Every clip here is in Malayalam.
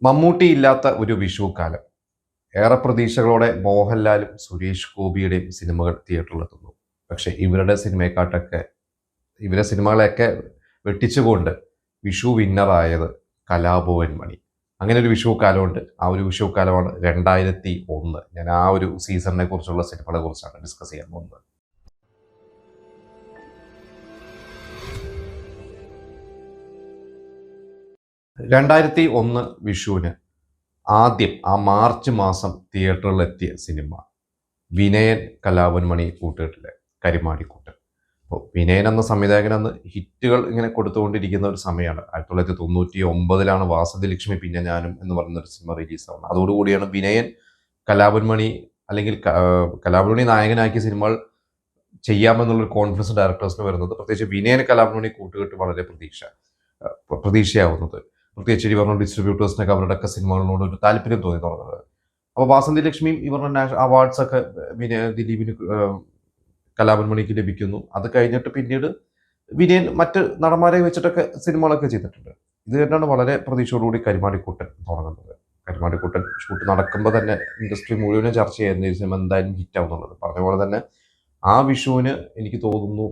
മമ്മൂട്ടി ഇല്ലാത്ത ഒരു വിഷുക്കാലം. ഏറെ പ്രതീക്ഷകളോടെ മോഹൻലാലും സുരേഷ് ഗോപിയുടെയും സിനിമകൾ തിയേറ്ററിലെത്തുന്നു. പക്ഷേ ഇവരെ സിനിമകളെയൊക്കെ വെട്ടിച്ചുകൊണ്ട് വിഷു വിന്നറായത് കലാഭവൻ മണി. അങ്ങനെ ഒരു വിഷു കാലമുണ്ട്. ആ ഒരു വിഷു കാലമാണ് 2001. ഞാൻ ആ ഒരു സീസണിനെ കുറിച്ചുള്ള സിനിമകളെ കുറിച്ചാണ് ഡിസ്കസ് ചെയ്യാൻ പോകുന്നത്. 2001 വിഷുവിന് ആദ്യം ആ മാർച്ച് മാസം തിയേറ്ററിലെത്തിയ സിനിമ വിനയൻ കലാഭവൻ മണി കൂട്ടുകെട്ടിലെ കരിമാടിക്കൂട്ടൻ. അപ്പോൾ വിനയൻ എന്ന സംവിധായകൻ അന്ന് ഹിറ്റുകൾ ഇങ്ങനെ കൊടുത്തുകൊണ്ടിരിക്കുന്ന ഒരു സമയമാണ്. 1999 വാസന്തി പിന്നെ ഞാനും എന്ന് പറയുന്ന ഒരു സിനിമ റിലീസാവുന്നത്. അതോടുകൂടിയാണ് വിനയൻ കലാഭവൻ മണി അല്ലെങ്കിൽ കലാഭവൻ മണി നായകനാക്കിയ സിനിമകൾ ചെയ്യാമെന്നുള്ളൊരു കോൺഫിഡൻസ് ഡയറക്ടേഴ്സിന് വരുന്നത്. പ്രത്യേകിച്ച് വിനയൻ കലാഭവൻ മണി കൂട്ടുകെട്ട് വളരെ പ്രതീക്ഷയാവുന്നത്. പ്രത്യേകിച്ച് ഈ പറഞ്ഞ ഡിസ്ട്രിബ്യൂട്ടേഴ്സിനൊക്കെ അവരുടെയൊക്കെ സിനിമകളോട് ഒരു താല്പര്യം തോന്നി തുടങ്ങുന്നത്. അപ്പോൾ വാസന്തി ലക്ഷ്മിയും ഈ പറഞ്ഞ അവാർഡ്സ് ഒക്കെ ദിലീപിന് കലാഭവൻ മണിക്ക് ലഭിക്കുന്നു. അത് കഴിഞ്ഞിട്ട് പിന്നീട് വിനയൻ മറ്റ് നടന്മാരെ വെച്ചിട്ടൊക്കെ സിനിമകളൊക്കെ ചെയ്തിട്ടുണ്ട്. ഇത് തന്നെയാണ് വളരെ പ്രതീക്ഷയോടുകൂടി കരിമാടിക്കൂട്ടൻ തുടങ്ങുന്നത്. കരിമാടിക്കൂട്ടൻ ഷൂട്ട് നടക്കുമ്പോൾ തന്നെ ഇൻഡസ്ട്രി മുഴുവനും ചർച്ച ചെയ്യുന്ന ഈ സിനിമ എന്തായാലും ഹിറ്റാവുന്നുള്ളത്. പറഞ്ഞ പോലെ തന്നെ ആ വിഷുവിന് എനിക്ക് തോന്നുന്നു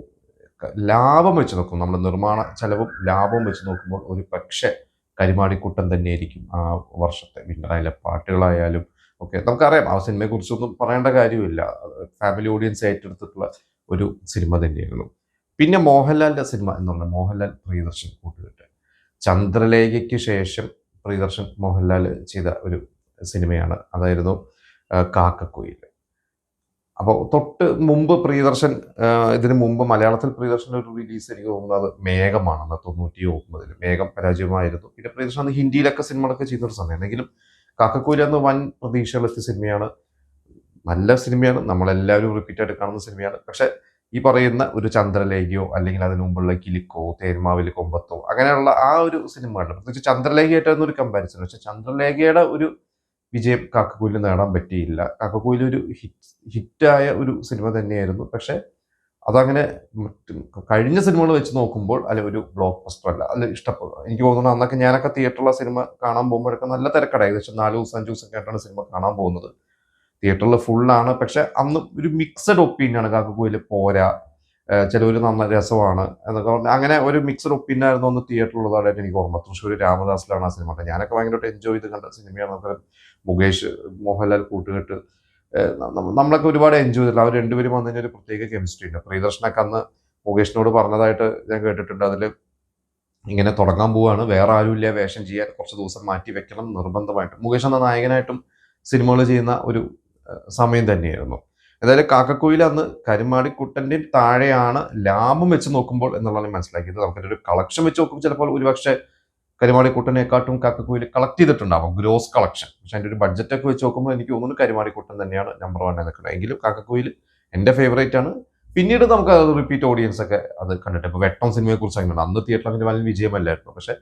ലാഭം വെച്ച് നോക്കും, നമ്മുടെ നിർമ്മാണ ചെലവും ലാഭവും വെച്ച് നോക്കുമ്പോൾ ഒരു പക്ഷേ കരിമാടിക്കുട്ടൻ തന്നെയായിരിക്കും ആ വർഷത്തെ വിന്നറായാലും പാട്ടുകളായാലും ഒക്കെ. നമുക്കറിയാം, ആ സിനിമയെ കുറിച്ചൊന്നും പറയേണ്ട കാര്യമില്ല. ഫാമിലി ഓഡിയൻസ് ഏറ്റെടുത്തിട്ടുള്ള ഒരു സിനിമ തന്നെയായിരുന്നു. പിന്നെ മോഹൻലാലിന്റെ സിനിമ എന്ന് പറഞ്ഞാൽ മോഹൻലാൽ പ്രിയദർശൻ കൂട്ടുകെട്ട്. ചന്ദ്രലേഖയ്ക്ക് ശേഷം പ്രിയദർശൻ മോഹൻലാൽ ചെയ്ത ഒരു സിനിമയാണ്, അതായിരുന്നു കാക്കക്കുയിൽ. അപ്പോൾ തൊട്ട് മുമ്പ് പ്രിയദർശൻ, ഇതിന് മുമ്പ് മലയാളത്തിൽ പ്രിയദർശൻ്റെ ഒരു റിലീസ് എനിക്ക് തോന്നുന്നത് മേഘമാണ്. 1999 മേഘം പരാജയമായിരുന്നു. പിന്നെ പ്രിയദർശൻ അന്ന് ഹിന്ദിയിലൊക്കെ സിനിമകളൊക്കെ ചെയ്യുന്നൊരു സമയമാണ്. എങ്കിലും കാക്കക്കൂല എന്ന് വൻ പ്രതീക്ഷകളെത്തിയ സിനിമയാണ്. നല്ല സിനിമയാണ്, നമ്മളെല്ലാവരും റിപ്പീറ്റായിട്ട് കാണുന്ന സിനിമയാണ്. പക്ഷെ ഈ പറയുന്ന ഒരു ചന്ദ്രലേഖയോ അല്ലെങ്കിൽ അതിനു മുമ്പുള്ള കിലുക്കോ തേന്മാവിൽ കൊമ്പത്തോ അങ്ങനെയുള്ള ആ ഒരു സിനിമകളുണ്ട്. പ്രത്യേകിച്ച് ചന്ദ്രലേഖയായിട്ടായിരുന്നു ഒരു കമ്പാരിസൺ. പക്ഷെ ചന്ദ്രലേഖയുടെ ഒരു വിജയം കാക്കക്കുയിൽ നേടാൻ പറ്റിയില്ല. കാക്കക്കുയിൽ ഒരു ഹിറ്റായ ഒരു സിനിമ തന്നെയായിരുന്നു. പക്ഷെ അതങ്ങനെ കഴിഞ്ഞ സിനിമകൾ വെച്ച് നോക്കുമ്പോൾ അല്ലെ ഒരു ബ്ലോക്ക് ബസ്റ്റർ അല്ല. അല്ല, ഇഷ്ടപ്പെടും. എനിക്ക് തോന്നുന്നു അന്നൊക്കെ ഞാനൊക്കെ തിയേറ്ററിലെ സിനിമ കാണാൻ പോകുമ്പോഴൊക്കെ നല്ല തിരക്കട. ഏകദേശം 4 ദിവസം 5 ദിവസം ആയിട്ടാണ് സിനിമ കാണാൻ പോകുന്നത്. തിയേറ്ററിൽ ഫുള്ളാണ്. പക്ഷെ അന്ന് ഒരു മിക്സഡ് ഒപ്പീനിയനാണ്. കാക്കക്കുയിൽ പോരാ, ചിലവർ നല്ല രസമാണ് എന്നൊക്കെ പറഞ്ഞാൽ അങ്ങനെ ഒരു മിക്സഡ് ഒപ്പീനിയൻ ആയിരുന്നു അന്ന് തിയേറ്ററിലുള്ളതായിട്ട് എനിക്ക് ഓർമ്മ. തൃശ്ശൂർ രാമദാസിലാണ് ആ സിനിമ. ഞാനൊക്കെ ഭയങ്കരമായിട്ട് എൻജോയ് ചെയ്ത് കണ്ട സിനിമയാണ്. നമുക്ക് മുകേഷ് മോഹൻലാൽ കൂട്ടുകെട്ട് നമ്മളൊക്കെ ഒരുപാട് എൻജോയ് ചെയ്തില്ല. അവർ രണ്ടുപേരും വന്നതിന് ഒരു പ്രത്യേക കെമിസ്ട്രി ഉണ്ട്. പ്രിയദർശനൊക്കെ അന്ന് മുകേഷിനോട് പറഞ്ഞതായിട്ട് ഞാൻ കേട്ടിട്ടുണ്ട്. അതിൽ ഇങ്ങനെ തുടങ്ങാൻ പോവാണ്, വേറെ ആരുമില്ല വേഷം ചെയ്യാൻ, കുറച്ച് ദിവസം മാറ്റി വെക്കണം നിർബന്ധമായിട്ട്. മുകേഷ് എന്ന നായകനായിട്ടും സിനിമകൾ ചെയ്യുന്ന ഒരു സമയം തന്നെയായിരുന്നു. എന്തായാലും കാക്കക്കുയിൽ അന്ന് കരിമാടിക്കുട്ടൻ്റെ താഴെയാണ് ലാഭം വെച്ച് നോക്കുമ്പോൾ എന്നുള്ളതാണ് മനസ്സിലാക്കിയത്. നമുക്കൊരു ഒരു കളക്ഷൻ വെച്ച് നോക്കുമ്പോൾ ചിലപ്പോൾ ഒരുപക്ഷെ കരിമാടിക്കുട്ടനെക്കാട്ടും കാക്കക്കുയിൽ കളക്ട് ചെയ്തിട്ടുണ്ടാവും, ഗ്രോസ് കളക്ഷൻ. പക്ഷെ അതിൻ്റെ ഒരു ബഡ്ജറ്റൊക്കെ വെച്ച് നോക്കുമ്പോൾ എനിക്ക് തോന്നുന്നു കരിമാടിക്കുട്ടൻ തന്നെയാണ് നമ്പർ 1 നിൽക്കുന്നത്. എങ്കിലും കാക്കക്കുയിൽ എൻ്റെ ഫേവറേറ്റ് ആണ്. പിന്നീട് നമുക്ക് അത് റിപ്പീറ്റ് ഓഡിയൻസ് ഒക്കെ അത് കണ്ടിട്ട്, ഇപ്പോൾ വെട്ടം സിനിമയെ കുറിച്ച് അങ്ങനെയാണ്. അന്ന് തിയേറ്ററിൽ അങ്ങനെ വലിയ വിജയമല്ലായിരുന്നു. പക്ഷെ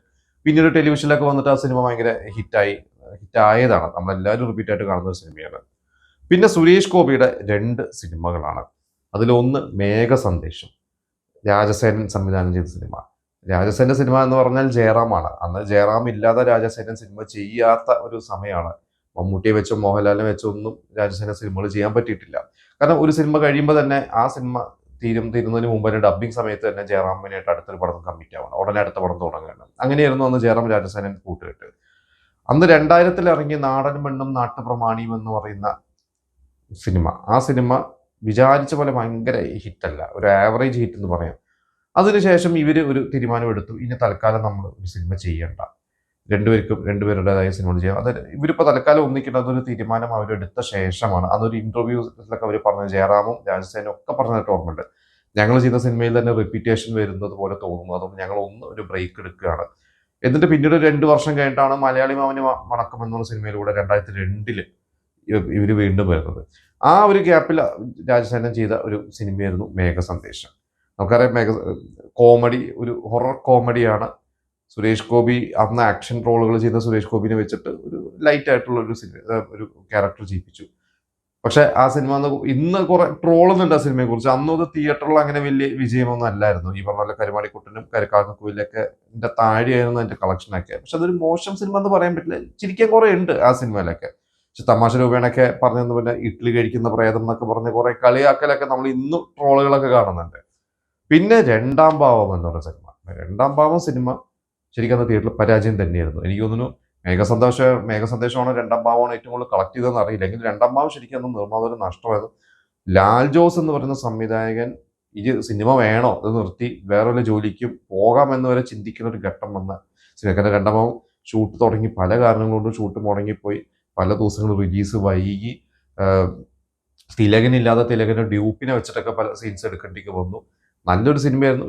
പിന്നീട് ടെലിവിഷനിലൊക്കെ വന്നിട്ട് ആ സിനിമ ഭയങ്കര ഹിറ്റായതാണ്. നമ്മളെല്ലാവരും റിപ്പീറ്റായിട്ട് കാണുന്ന ഒരു സിനിമയാണ്. പിന്നെ സുരേഷ് ഗോപിയുടെ 2 സിനിമകളാണ്. അതിലൊന്ന് മേഘസന്ദേശം, രാജസേനൻ സംവിധാനം ചെയ്ത സിനിമ. രാജസേനന്റെ സിനിമ എന്ന് പറഞ്ഞാൽ ജയറാമാണ്. അന്ന് ജയറാം ഇല്ലാതെ രാജസേനൻ സിനിമ ചെയ്യാത്ത ഒരു സമയമാണ്. മമ്മൂട്ടിയെ വെച്ചോ മോഹൻലാലിനെ വെച്ചോ ഒന്നും രാജസേന സിനിമകൾ ചെയ്യാൻ പറ്റിയിട്ടില്ല. കാരണം ഒരു സിനിമ കഴിയുമ്പോൾ തന്നെ ആ സിനിമ തീരുന്നതിന് മുമ്പ് തന്നെ ഡബ്ബിംഗ് സമയത്ത് തന്നെ ജയറാമിനായിട്ട് അടുത്തൊരു പടം കമ്മിറ്റ് ആവണം, ഉടനെ അടുത്ത പടം തുടങ്ങണം. അങ്ങനെയായിരുന്നു അന്ന് ജയറാം രാജസേനൻ കൂട്ടുകെട്ട്. അന്ന് 2000 ഇറങ്ങിയ നാടൻ പെണ്ണും നാട്ടുപ്രമാണിയും എന്ന് പറയുന്ന സിനിമ, ആ സിനിമ വിചാരിച്ച പോലെ ഭയങ്കര ഹിറ്റല്ല, ഒരു ആവറേജ് ഹിറ്റ് എന്ന് പറയാം. അതിനുശേഷം ഇവർ ഒരു തീരുമാനമെടുത്തു, ഇനി തൽക്കാലം നമ്മൾ ഒരു സിനിമ ചെയ്യണ്ട, രണ്ടുപേരുടേതായ സിനിമകൾ ചെയ്യാം. അത് ഇവരിപ്പോൾ തൽക്കാലം ഒന്നിക്കേണ്ട അതൊരു തീരുമാനം അവരെടുത്ത ശേഷമാണ്. അതൊരു ഇന്റർവ്യൂസിലൊക്കെ അവർ പറഞ്ഞ, ജയറാമും രാജസേനും ഒക്കെ പറഞ്ഞിട്ട് ഓർമ്മയുണ്ട്, ഞങ്ങൾ ചെയ്ത സിനിമയിൽ തന്നെ റിപ്പീറ്റേഷൻ വരുന്നത് പോലെ തോന്നുന്നു, അതുകൊണ്ട് ഞങ്ങൾ ഒരു ബ്രേക്ക് എടുക്കുകയാണ്. എന്നിട്ട് പിന്നീട് 2 വർഷം കഴിഞ്ഞിട്ടാണ് മലയാളി മാമന് മണക്കം എന്നുള്ള സിനിമയിലൂടെ 2002 ഇവർ വീണ്ടും വരുന്നത്. ആ ഒരു ഗ്യാപ്പിൽ രാജസേനൻ ചെയ്ത ഒരു സിനിമയായിരുന്നു മേഘസന്ദേശം. നമുക്കറിയാം, കോമഡി, ഒരു ഹൊറർ കോമഡിയാണ്. സുരേഷ് ഗോപി അന്ന് ആക്ഷൻ റോളുകൾ ചെയ്യുന്ന സുരേഷ് ഗോപിനെ വെച്ചിട്ട് ഒരു ലൈറ്റ് ആയിട്ടുള്ള ഒരു ക്യാരക്ടർ ചെയ്യിപ്പിച്ചു. പക്ഷെ ആ സിനിമ ഇന്ന് കുറെ ട്രോളുന്നുണ്ട് ആ സിനിമയെ കുറിച്ച്. അന്നും അത് തിയേറ്ററിൽ അങ്ങനെ വലിയ വിജയമൊന്നും അല്ലായിരുന്നു. ഈ പറഞ്ഞ പോലെ കരുമാടിക്കുട്ടനും കരക്കാക്കക്കുയിലൊക്കെ ഇതിന്റെ താഴെയായിരുന്നു അതിന്റെ കളക്ഷനൊക്കെ. പക്ഷെ അതൊരു മോശം സിനിമ എന്ന് പറയാൻ പറ്റില്ല. ചിരിക്കാൻ കുറെ ഉണ്ട് ആ സിനിമയിലൊക്കെ. പക്ഷെ തമാശ രൂപേണൊക്കെ പറഞ്ഞു പിന്നെ ഇഡ്ഡലി കഴിക്കുന്ന പ്രേതം എന്നൊക്കെ പറഞ്ഞ് കുറെ കളിയാക്കലൊക്കെ നമ്മൾ ഇന്നും ട്രോളുകളൊക്കെ കാണുന്നുണ്ട്. പിന്നെ രണ്ടാം ഭാവം എന്ന് പറഞ്ഞ സിനിമ. രണ്ടാം ഭാവം സിനിമ ശരിക്കും അന്ന് തിയേറ്ററിൽ പരാജയം തന്നെയായിരുന്നു. എനിക്ക് തോന്നുന്നു മേഘസന്ദേശമാണ് രണ്ടാം ഭാവമാണ് ഏറ്റവും കൂടുതൽ കളക്ട് ചെയ്തതെന്ന് അറിയില്ല. എങ്കിൽ രണ്ടാം ഭാവം ശരിക്കും അന്ന് നിർമ്മാതാവിന് നഷ്ടമായത്. ലാൽ ജോസ് എന്ന് പറയുന്ന സംവിധായകൻ ഇത് സിനിമ വേണോ ഇത് നിർത്തി വേറെ വല്ല ജോലിക്കും പോകാമെന്ന് വരെ ചിന്തിക്കുന്ന ഒരു ഘട്ടം വന്ന സിനിമ. രണ്ടാം ഭാവം ഷൂട്ട് തുടങ്ങി പല കാരണങ്ങൾ കൊണ്ടും ഷൂട്ട് മുടങ്ങിപ്പോയി. പല ദിവസങ്ങൾ റിലീസ് വൈകി. തിലകനില്ലാതെ തിലകന്റെ ഡ്യൂപ്പിനെ വെച്ചിട്ടൊക്കെ പല സീൻസ് എടുക്കേണ്ടി വന്നു. നല്ലൊരു സിനിമയായിരുന്നു.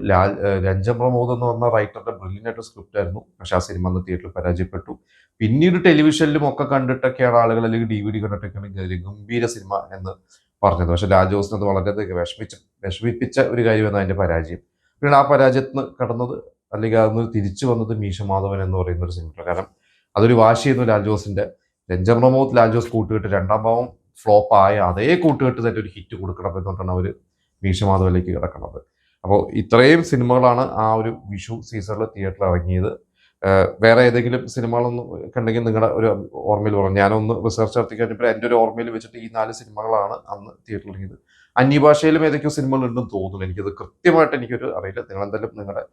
രഞ്ജൻ പ്രമോദ് എന്ന് പറഞ്ഞ റൈറ്ററുടെ ബ്രില്യൻ്റ് ആയിട്ട് സ്ക്രിപ്റ്റ് ആയിരുന്നു. പക്ഷെ ആ സിനിമ അന്ന് തിയേറ്ററിൽ പരാജയപ്പെട്ടു. പിന്നീട് ടെലിവിഷനിലും ഒക്കെ കണ്ടിട്ടൊക്കെയാണ് ആളുകൾ, അല്ലെങ്കിൽ DVD കണ്ടിട്ടൊക്കെയാണ് ഗംഭീര സിനിമ എന്ന് പറഞ്ഞത്. പക്ഷെ ലാൽ ജോസിന് അത് വളരെയധികം വിഷമിപ്പിച്ച ഒരു കാര്യമാണ് അതിന്റെ പരാജയം. പിന്നെ ആ പരാജയത്തിന് കടന്നത്, അല്ലെങ്കിൽ അന്ന് തിരിച്ചു വന്നത് മീശ മാധവൻ എന്ന് പറയുന്ന ഒരു സിനിമ. കാരണം അതൊരു വാശിയായിരുന്നു ലാൽ ജോസിന്റെ. രഞ്ജൻ പ്രമോദ് ലാൽ ജോസ് കൂട്ടുകെട്ട് രണ്ടാം ഭാവം ഫ്ലോപ്പ് ആയ അതേ കൂട്ടുകെട്ട് തന്നെ ഒരു ഹിറ്റ് കൊടുക്കണം എന്നുകൊണ്ടാണ് അവർ മീശ മാധവനിലേക്ക് കിടക്കുന്നത്. അപ്പോൾ ഇത്രയും സിനിമകളാണ് ആ ഒരു വിഷു സീസണിൽ തിയേറ്ററിൽ ഇറങ്ങിയത്. വേറെ ഏതെങ്കിലും സിനിമകളൊന്നും കണ്ടെങ്കിൽ നിങ്ങളുടെ ഒരു ഓർമ്മയിൽ പറഞ്ഞു. ഞാനൊന്ന് റിസർച്ച് നടത്തി കഴിഞ്ഞപ്പോൾ എൻ്റെ ഒരു ഓർമ്മയിൽ വെച്ചിട്ട് ഈ 4 സിനിമകളാണ് അന്ന് തിയേറ്ററിൽ ഇറങ്ങിയത്. അന്യഭാഷയിലും ഏതൊക്കെയോ സിനിമകൾ ഉണ്ടെന്ന് തോന്നുന്നു. എനിക്കത് കൃത്യമായിട്ട് എനിക്കൊരു അറിയില്ല. നിങ്ങളെന്തായാലും നിങ്ങളുടെ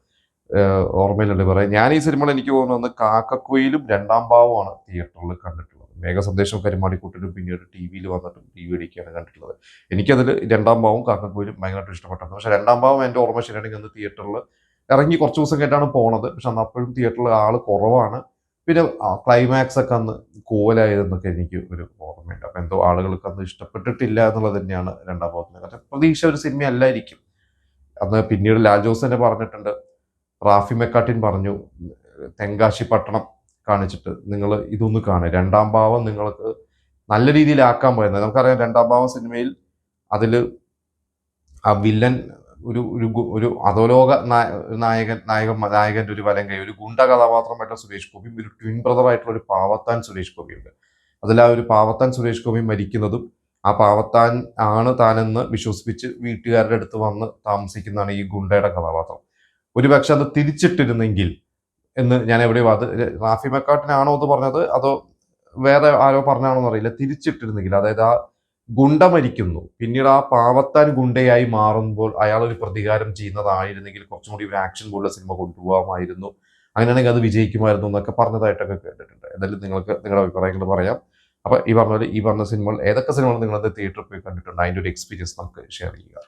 ഓർമ്മയിലുണ്ട് പറയാം. ഞാൻ ഈ സിനിമകൾ എനിക്ക് തോന്നുന്നു കാക്കക്കുയിലും രണ്ടാം ഭാവമാണ് തിയേറ്ററിൽ കണ്ടിട്ടുള്ളത്. മേഘസന്ദേശം കരുമാടിക്കുട്ടനും പിന്നീട് TV-യിൽ വന്നിട്ടും DVD-ക്കാണ് കണ്ടിട്ടുള്ളത്. എനിക്കതിൽ രണ്ടാം ഭാവവും കാക്കക്കുയിലും ഭയങ്കരമായിട്ട് ഇഷ്ടപ്പെട്ടത്. പക്ഷെ രണ്ടാം ഭാവം എൻ്റെ ഓർമ്മ ശരിയാണെങ്കിൽ അന്ന് തിയേറ്ററിൽ ഇറങ്ങി കുറച്ച് ദിവസം കഴിഞ്ഞിട്ടാണ് പോണത്. പക്ഷെ അന്ന് അപ്പോഴും തിയേറ്ററിൽ ആൾ കുറവാണ്. പിന്നെ ക്ലൈമാക്സ് ഒക്കെ അന്ന് കോലായതെന്നൊക്കെ എനിക്ക് ഒരു ഓർമ്മയുണ്ട്. അപ്പം എന്തോ ആളുകൾക്ക് അന്ന് ഇഷ്ടപ്പെട്ടിട്ടില്ല എന്നുള്ളത് തന്നെയാണ് രണ്ടാം ഭാവത്തിന്. കാരണം പ്രതീക്ഷ ഒരു സിനിമ അല്ലായിരിക്കും അന്ന്. പിന്നീട് ലാൽ ജോസ് തന്നെ പറഞ്ഞിട്ടുണ്ട്, റാഫി മെക്കാട്ടിൻ പറഞ്ഞു, തെങ്കാശി പട്ടണം കാണിച്ചിട്ട് നിങ്ങൾ ഇതൊന്ന് കാണുക, രണ്ടാം ഭാവം നിങ്ങൾക്ക് നല്ല രീതിയിലാക്കാൻ പോയത്. നമുക്കറിയാം രണ്ടാം ഭാവം സിനിമയിൽ അതിൽ ആ വില്ലൻ ഒരു ഒരു ഒരു അധോലോക നായകന്റെ ഒരു വലം കൈ, ഒരു ഗുണ്ട കഥാപാത്രമായിട്ടുള്ള സുരേഷ് ഗോപിയും ഒരു ട്വിൻ ബ്രദർ ആയിട്ടുള്ള ഒരു പാവത്താൻ സുരേഷ് ഗോപിയുണ്ട്. അതിൽ ആ ഒരു പാവത്താൻ സുരേഷ് ഗോപി മരിക്കുന്നതും ആ പാവത്താൻ ആണ് താനെന്ന് വിശ്വസിപ്പിച്ച് വീട്ടുകാരുടെ അടുത്ത് വന്ന് താമസിക്കുന്നതാണ് ഈ ഗുണ്ടയുടെ കഥാപാത്രം. ഒരുപക്ഷെ അത് തിരിച്ചിട്ടിരുന്നെങ്കിൽ എന്ന് ഞാൻ എവിടെയോ, അത് റാഫി മെക്കാട്ടിനാണോ അത് പറഞ്ഞത് അതോ വേറെ ആരോ പറഞ്ഞാണോ എന്നറിയില്ല, തിരിച്ചിട്ടിരുന്നെങ്കിൽ, അതായത് ആ ഗുണ്ട മരിക്കുന്നു, പിന്നീട് ആ പാവത്താൻ ഗുണ്ടയായി മാറുമ്പോൾ അയാൾ ഒരു പ്രതികാരം ചെയ്യുന്നതായിരുന്നെങ്കിൽ കുറച്ചും കൂടി ഒരു ആക്ഷൻ പോലുള്ള സിനിമ കൊണ്ടുപോകാമായിരുന്നു, അങ്ങനെയാണെങ്കിൽ അത് വിജയിക്കുമായിരുന്നു എന്നൊക്കെ പറഞ്ഞതായിട്ടൊക്കെ കേട്ടിട്ടുണ്ട്. എന്തായാലും നിങ്ങൾക്ക് നിങ്ങളുടെ അഭിപ്രായങ്ങൾ പറയാം. അപ്പൊ ഈ പറഞ്ഞ സിനിമകൾ ഏതൊക്കെ സിനിമകൾ നിങ്ങളത് തിയേറ്ററിൽ പോയി കണ്ടിട്ടുണ്ട്, അതിന്റെ ഒരു എക്സ്പീരിയൻസ് നമുക്ക് ഷെയർ ചെയ്യുക.